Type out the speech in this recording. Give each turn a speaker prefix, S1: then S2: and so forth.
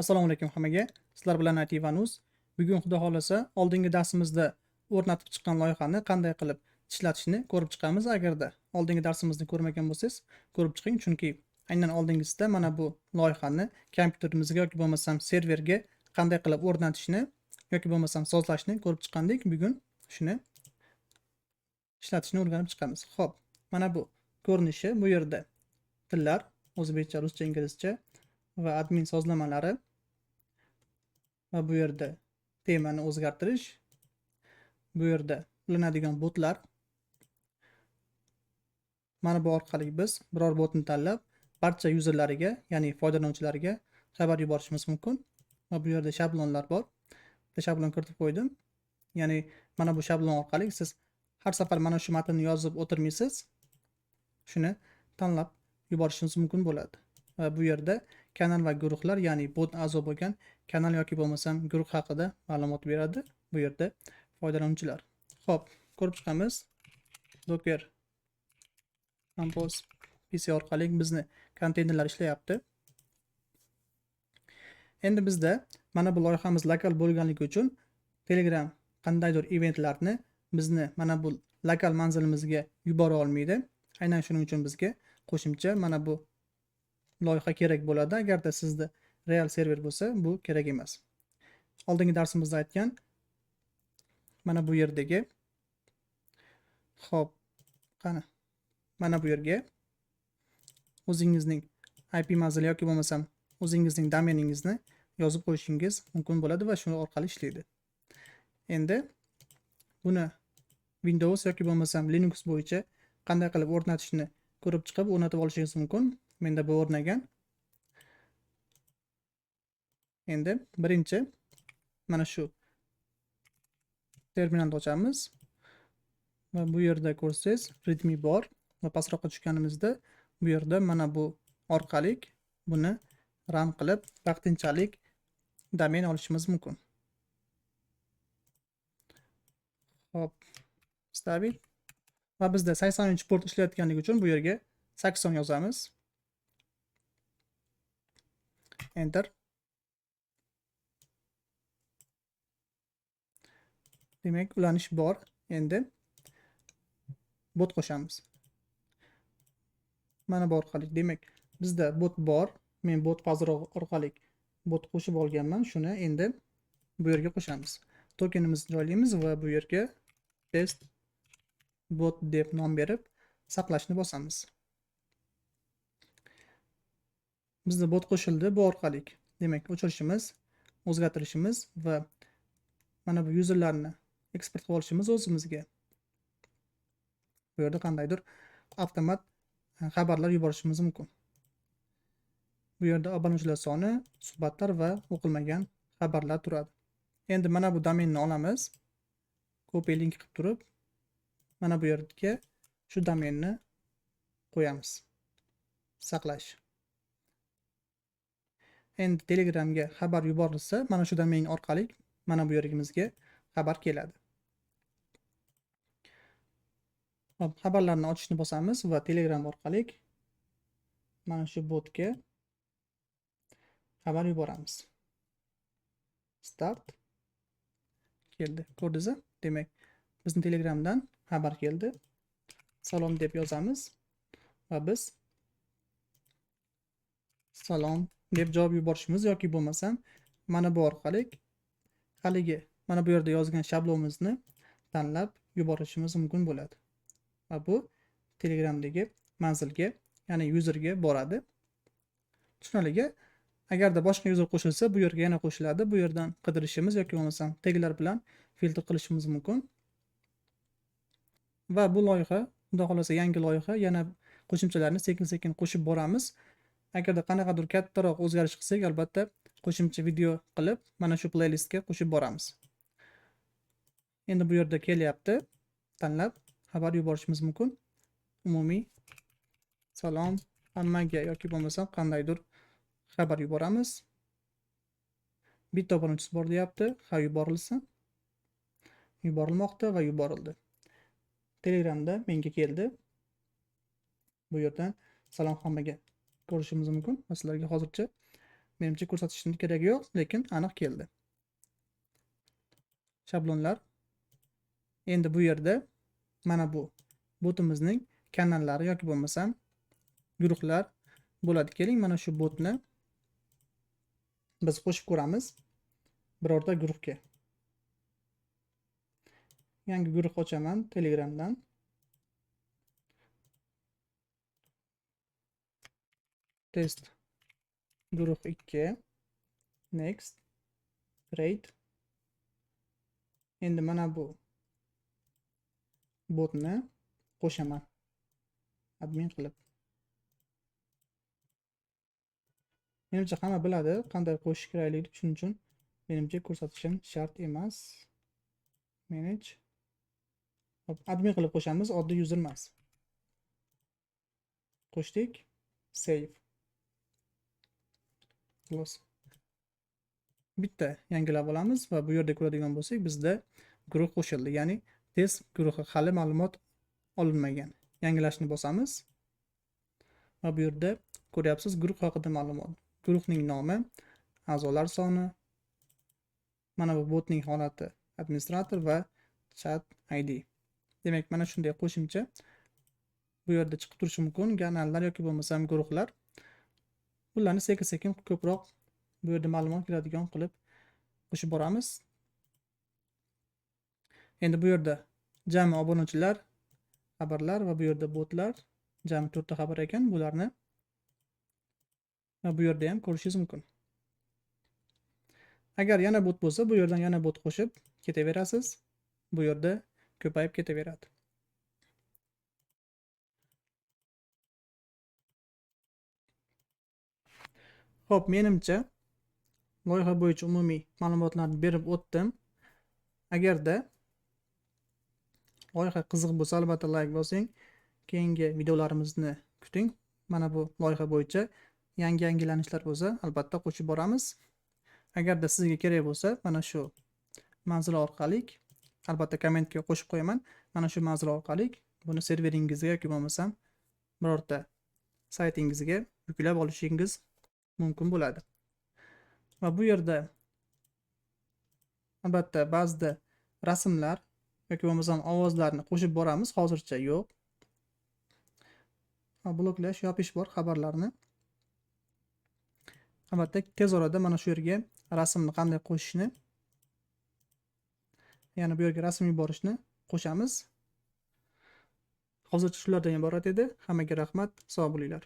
S1: Assalomu alaykum hammaga. Sizlar bilan IT Vanus. Bugun xudo xolasa oldingi darsimizda o'rnatib chiqqan loyihani qanday qilib ishlatishni ko'rib chiqamiz. Agarda oldingi darsimizni ko'rmagan bo'lsangiz, ko'rib chiqing, chunki aynan oldingisida mana bu loyihani kompyuterimizga yoki bo'lmasam serverga qanday qilib o'rnatishni yoki bo'lmasam sozlashni ko'rib chiqqandik. Bugun shuni ishlatishni o'rganib chiqamiz. Xo'p, mana bu ko'rinishi. Bu yerda tillar o'zbekcha, ruscha, inglizcha va admin sozlamalari va bu yerda temani o'zgartirish, bu yerda ulanadigan botlar. Mana bu orqali biz biror botni tanlab barcha yuzerlariga, ya'ni foydalanuvchilariga xabar yuborishimiz mumkin. Va bu yerda shablonlar bor. Bitta shablon kiritib qo'ydim. Ya'ni mana bu shablon orqali siz har safar mana shu matnni yozib o'tirmaysiz. Shuni tanlab yuborishingiz mumkin bo'ladi. Va bu yerda kanal va guruhlar, ya'ni bot a'zo bo'lgan kanal yoki bo'lmasam guruh haqida ma'lumot beradi. Bu yerda foydalanuvchilar. Xo'p, ko'rib chiqamiz. Docker Compose PC orqali bizni konteynerlar ishlayapti. Endi bizda mana bu loyihamiz lokal bo'lganligi uchun Telegram qandaydir eventlarni bizni mana bu lokal manzilimizga yubora olmaydi. Aynan shuning uchun bizga qo'shimcha mana bu loyiha kerak bo'ladi. Agarda sizda real server bo'lsa, bu kerak emas. Oldingi darsimizda aytgan mana bu yerdagi xo'p, qani mana bu yerga o'zingizning IP manzili yoki bo'lmasam o'zingizning domeningizni yozib qo'yishingiz mumkin bo'ladi va shu orqali ishlaydi. Endi buni Windows yoki bo'lmasam Linux bo'yicha qanday qilib o'rnatishni ko'rib chiqib o'rnatib olishingiz mumkin. Menda bu o'rnagan. Endi birinchi mana shu terminalni ochamiz va bu yerda ko'rsangiz readme bor va pastroqqa tushganimizda bu yerda mana bu orqali buni run qilib vaqtinchalik domen olishimiz mumkin. Hop, stabil. Va bizda 80-port ishlayotganligi uchun bu yerga 80 yozamiz. Enter. Demak, ulanish bor. Endi bot qo'shamiz. Mana bu orqali. Demak, bizda bot bor. Men bot fazroq orqali bot qo'shib olganman. Shuni endi bu yerga qo'shamiz. Tokenimizni joylaymiz va bu yerga test bot deb nom berib saqlashni bosamiz. Bizda bot qo'shildi bu orqali. Demak, o'chirishimiz, o'zgartirishimiz va mana bu yuzerlarni eksport qilib olishimiz o'zimizga. Bu yerda qandaydir avtomat xabarlar yuborishimiz mumkin. Bu yerda obunachilar soni, suhbatlar va o'qilmagan xabarlar turadi. Endi mana bu domenni olamiz. Copy link qilib turib, mana bu yerga shu domenni qo'yamiz. Saqlash. Endi Telegramga xabar yuborilsa, mana shu domen orqali mana bu yerigimizga xabar keladi. Hop, xabarlarni ochishni bosamiz va Telegram orqali mana shu botga xabar yuboramiz. Start. Keldi. Ko'rdingizmi? Demak, bizning Telegramdan xabar keldi. Salom deb yozamiz va biz salom deb javob yuborishimiz yoki bo'lmasam mana bu orqali haligi mana bu yerda yozgan shablonimizni tanlab yuborishimiz mumkin bo'ladi. Va bu Telegramdagi manzilga, ya'ni userga boradi. Tushunarligi, agarda boshqa user qo'shilsa, bu yerga yana qo'shiladi. Bu yerdan qidirishimiz yoki bo'lmasam taglar bilan filtr qilishimiz mumkin. Va bu loyiha, xudo xolasa yangi loyiha, yana qo'shimchalarni sekin-sekin qo'shib boramiz. Agarda qanaqadir kattaroq o'zgarish qilsak, albatta qo'shimcha video qilib mana shu playlistga qo'shib boramiz. Endi bu yerda kelyapti. Tanlab xabar yuborishimiz mumkin. Umumiy salom hammaga yoki bo'lmasam qandaydir xabar yuboramiz. Bitta obunachisi bor deyapti. Ha, yuborilsin. Yuborilmoqda va yuborildi. Telegramda menga keldi. Bu yerdan salom hammaga ko'rishimiz mumkin. Sizlarga hozircha Menimcha ko'rsatishning keragi yo'q, lekin aniq keldi. Shablonlar. Endi bu yerda mana bu botimizning kanallari yoki bo'lmasam guruhlar bo'ladi. Keling, mana shu botni biz qo'shib ko'ramiz birorta guruhga. Yangi guruh ochaman Telegramdan. Test guruh 2. Next. Create. Endi mana bu botni qo'shaman admin qilib. Menimcha hamma biladi qanday qo'shish kerakligini, shuning uchun menimcha ko'rsatishim shart emas. Manage. Hop, admin qilib qo'shamiz, oddiy user emas. Qo'shdik. Save. Close. Bitta yangilab olamiz va bu yerda ko'radigan bo'lsak, bizda guruh qo'shildi. Ya'ni test guruhi hali ma'lumot olinmagan. Yangilashni bosamiz va bu yerda ko'ryapsiz guruh haqida ma'lumot. Guruhning nomi, a'zolar soni, mana bu botning holati, administrator va chat ID. Demak, mana shunday qo'shimcha bu yerda chiqib turishi mumkin, kanallar yoki bo'lmasam guruhlar. Bularni sekin-sekin ko'proq bu yerda ma'lumot keladigan qilib qo'shib boramiz. Endi bu yerda jami obunachilar, xabarlar va bu yerda botlar, jami 4 ta xabar ekan. Bularni va bu yerda ham ko'rishingiz mumkin. Agar yana bot bo'lsa, bu yerdan yana bot qo'shib ketaverasiz. Bu yerda ko'payib ketaveradi. Xo'p, menimcha loyiha bo'yicha umumiy ma'lumotlarni berib o'tdim. Agarda loyiha qiziq bo'lsa, albatta like bosing. Keyingi videolarimizni kuting. Mana bu loyiha bo'yicha yangi yangilanishlar bo'lsa, albatta qo'shib boramiz. Agarda sizga kerak bo'lsa, mana shu manzil orqali, albatta kommentga qo'shib qo'yaman. Mana shu manzil orqali buni serveringizga yoki bo'lmasam birorta saytingizga yuklab olishingiz mumkin bo'ladi. Va bu yerda albatta ba'zida rasmlar yoki bo'lmasam ovozlarni qo'shib boramiz, hozircha yo'q. Bloklash, yopish bor xabarlarni. Albatta tez orada mana shu yerga rasmni qanday qo'shishni, ya'ni bu yerga rasm yuborishni qo'shamiz. Hozircha shulardan iborat edi. Hammaga rahmat, sog' bo'linglar.